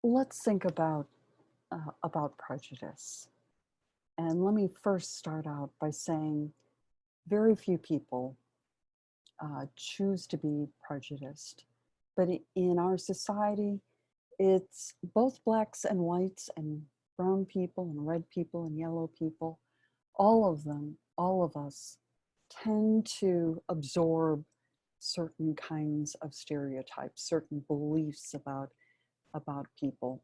Let's think about prejudice. And let me first start out by saying very few people choose to be prejudiced. But in our society, it's both blacks and whites and brown people and red people and yellow people. All of them, all of us, tend to absorb certain kinds of stereotypes, certain beliefs about people.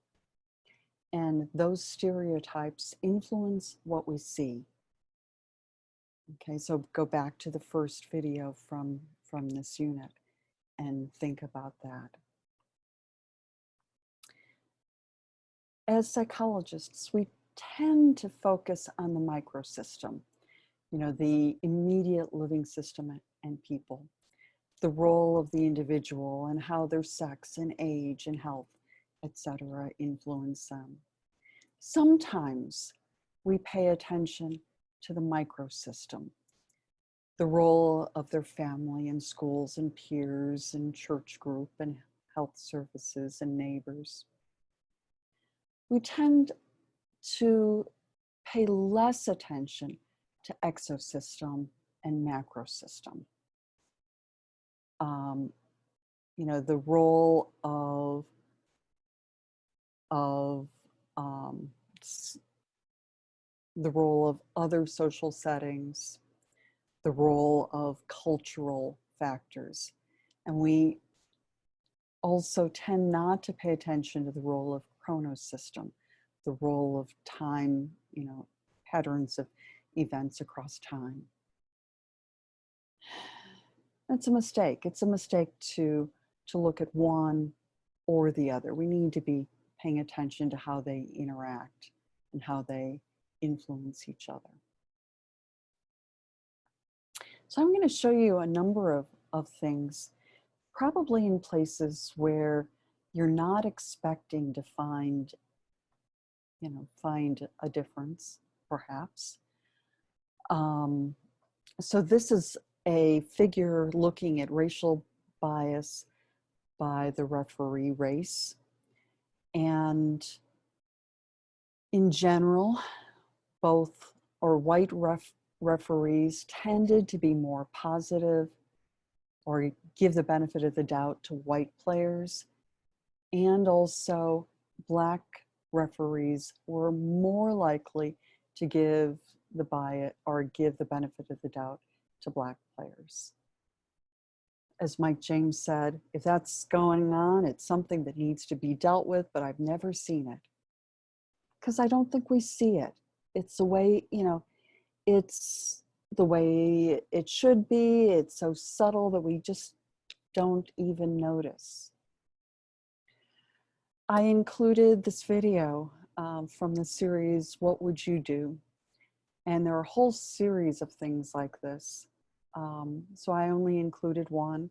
And those stereotypes influence what we see. Okay, so go back to the first video from this unit and think about that. As psychologists, we tend to focus on the microsystem, the immediate living system and people, the role of the individual and how their sex and age and health, etc., influence them. Sometimes we pay attention to the microsystem, the role of their family and schools and peers and church group and health services and neighbors. We tend to pay less attention to exosystem and macrosystem. The role the role of other social settings, the role of cultural factors. And we also tend not to pay attention to the role of chronosystem, the role of time, patterns of events across time. That's a mistake. It's a mistake to look at one or the other. We need to be paying attention to how they interact and how they influence each other. So I'm going to show you a number of things, probably in places where you're not expecting to find a difference, perhaps. So this is a figure looking at racial bias by the referee race. And in general, both white referees tended to be more positive or give the benefit of the doubt to white players. And also black referees were more likely to give the bias or give the benefit of the doubt to black players. As Mike James said, if that's going on, it's something that needs to be dealt with, but I've never seen it. Because I don't think we see it. It's the way, it's the way it should be. It's so subtle that we just don't even notice. I included this video from the series, What Would You Do? And there are a whole series of things like this. So I only included one.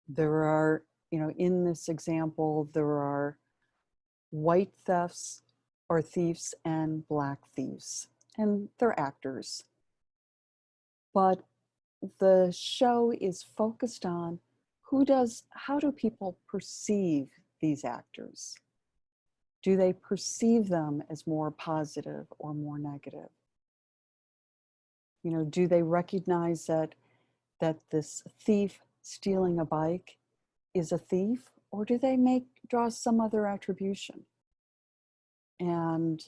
There are, in this example, there are white thefts or thieves and black thieves, and they're actors. But the show is focused on how do people perceive these actors? Do they perceive them as more positive or more negative? Do they recognize that this thief stealing a bike is a thief, or do they draw some other attribution? And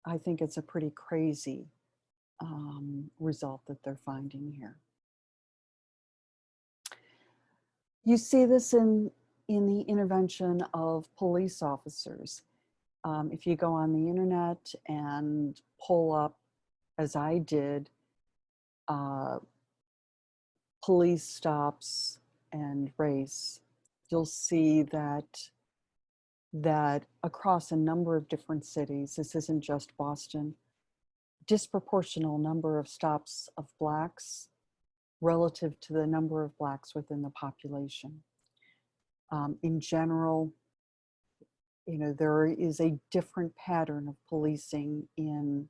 I think it's a pretty crazy result that they're finding here. You see this in the intervention of police officers. If you go on the internet and pull up, as I did, police stops and race, you'll see that across a number of different cities, this isn't just Boston, disproportional number of stops of blacks relative to the number of blacks within the population. In general, there is a different pattern of policing in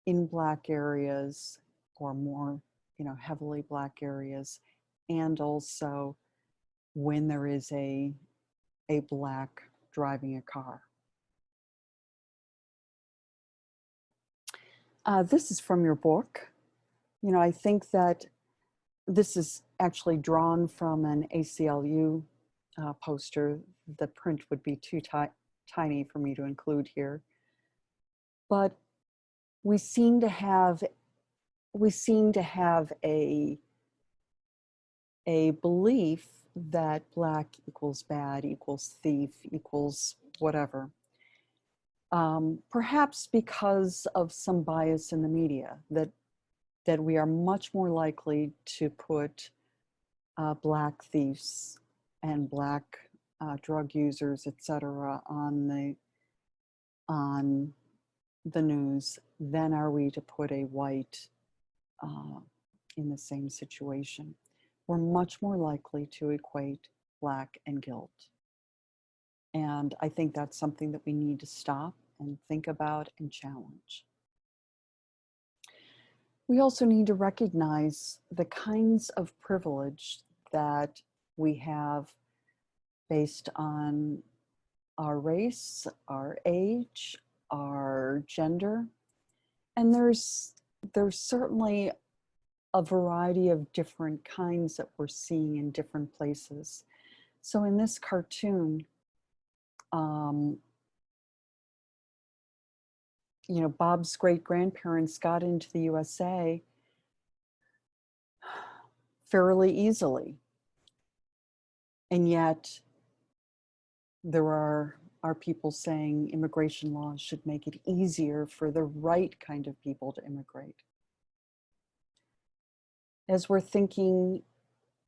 black areas or more, heavily black areas, and also when there is a black driving a car. This is from your book. You know, I think that this is actually drawn from an ACLU poster. The print would be too tiny for me to include here. But we seem to have a belief that Black equals bad, equals thief, equals whatever. Perhaps because of some bias in the media, that we are much more likely to put Black thieves and Black drug users, etc., on the news than are we to put a white in the same situation. We're much more likely to equate Black and guilt. And I think that's something that we need to stop and think about and challenge. We also need to recognize the kinds of privilege that we have based on our race, our age, our gender. And there's certainly a variety of different kinds that we're seeing in different places. So in this cartoon, you know, Bob's great-grandparents got into the USA fairly easily. And yet there are people saying immigration laws should make it easier for the right kind of people to immigrate. As we're thinking,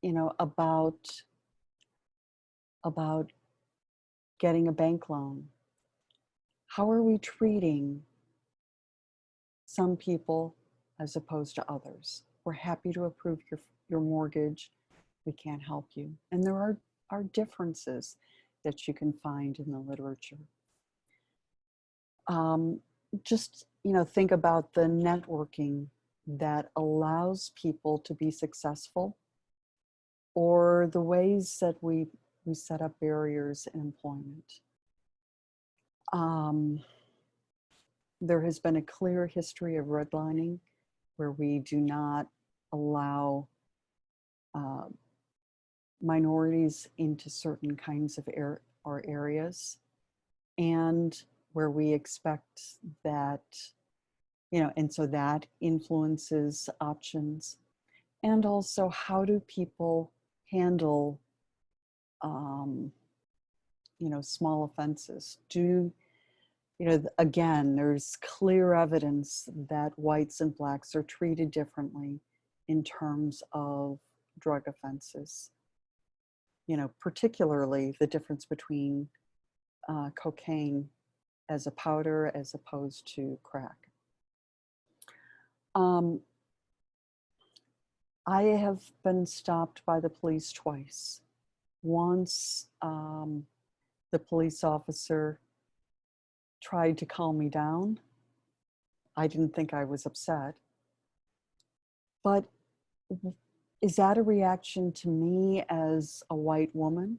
you know, about getting a bank loan, how are we treating some people as opposed to others? We're happy to approve your mortgage. We can't help you. And there are differences that you can find in the literature. Just, you know, think about the networking that allows people to be successful, or the ways that we set up barriers in employment. There has been a clear history of redlining where we do not allow minorities into certain kinds of areas, and where we expect that, you know, and so that influences options. And also, how do people handle, you know, small offenses? You know, again, there's clear evidence that whites and Blacks are treated differently in terms of drug offenses. You know, particularly the difference between cocaine as a powder as opposed to crack. I have been stopped by the police twice. Once, the police officer tried to calm me down. I didn't think I was upset. But is that a reaction to me as a white woman?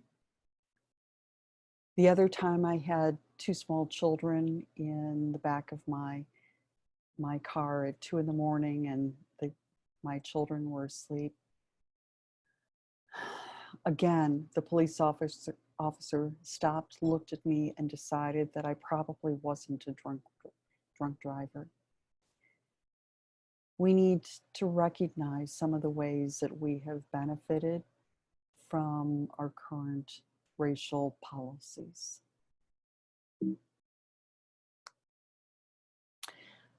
The other time I had two small children in the back of my car at 2 a.m. and my children were asleep. Again, the police officer stopped, looked at me, and decided that I probably wasn't a drunk driver. We need to recognize some of the ways that we have benefited from our current racial policies.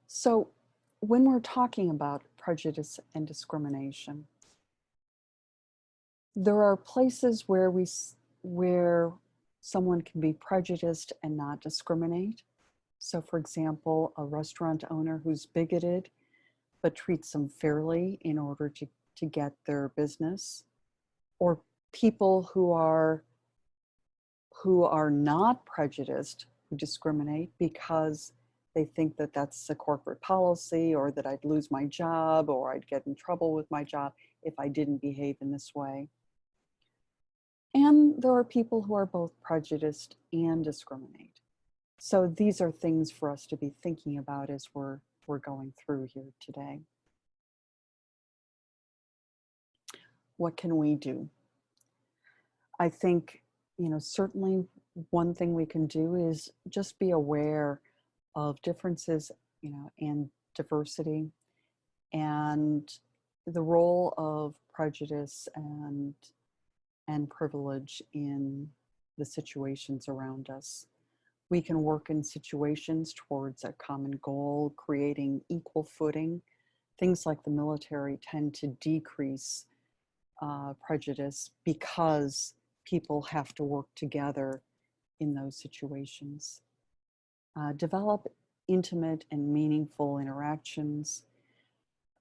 So when we're talking about prejudice and discrimination, there are places where someone can be prejudiced and not discriminate. So for example, a restaurant owner who's bigoted but treats them fairly in order to get their business, or people who are not prejudiced, who discriminate because they think that that's a corporate policy, or that I'd lose my job, or I'd get in trouble with my job if I didn't behave in this way. And there are people who are both prejudiced and discriminate. So these are things for us to be thinking about as we're going through here today. What can we do? I think, certainly one thing we can do is just be aware of differences, and diversity, and the role of prejudice and privilege in the situations around us. We can work in situations towards a common goal, creating equal footing. Things like the military tend to decrease prejudice because people have to work together in those situations. Develop intimate and meaningful interactions.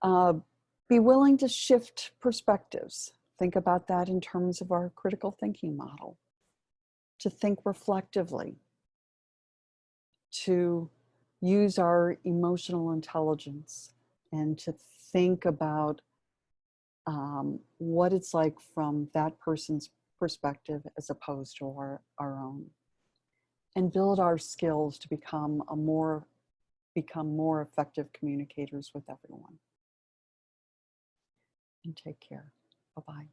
Be willing to shift perspectives. Think about that in terms of our critical thinking model. To think reflectively, to use our emotional intelligence, and to think about what it's like from that person's perspective as opposed to our own, and build our skills to become more effective communicators with everyone. And take care. Bye-bye.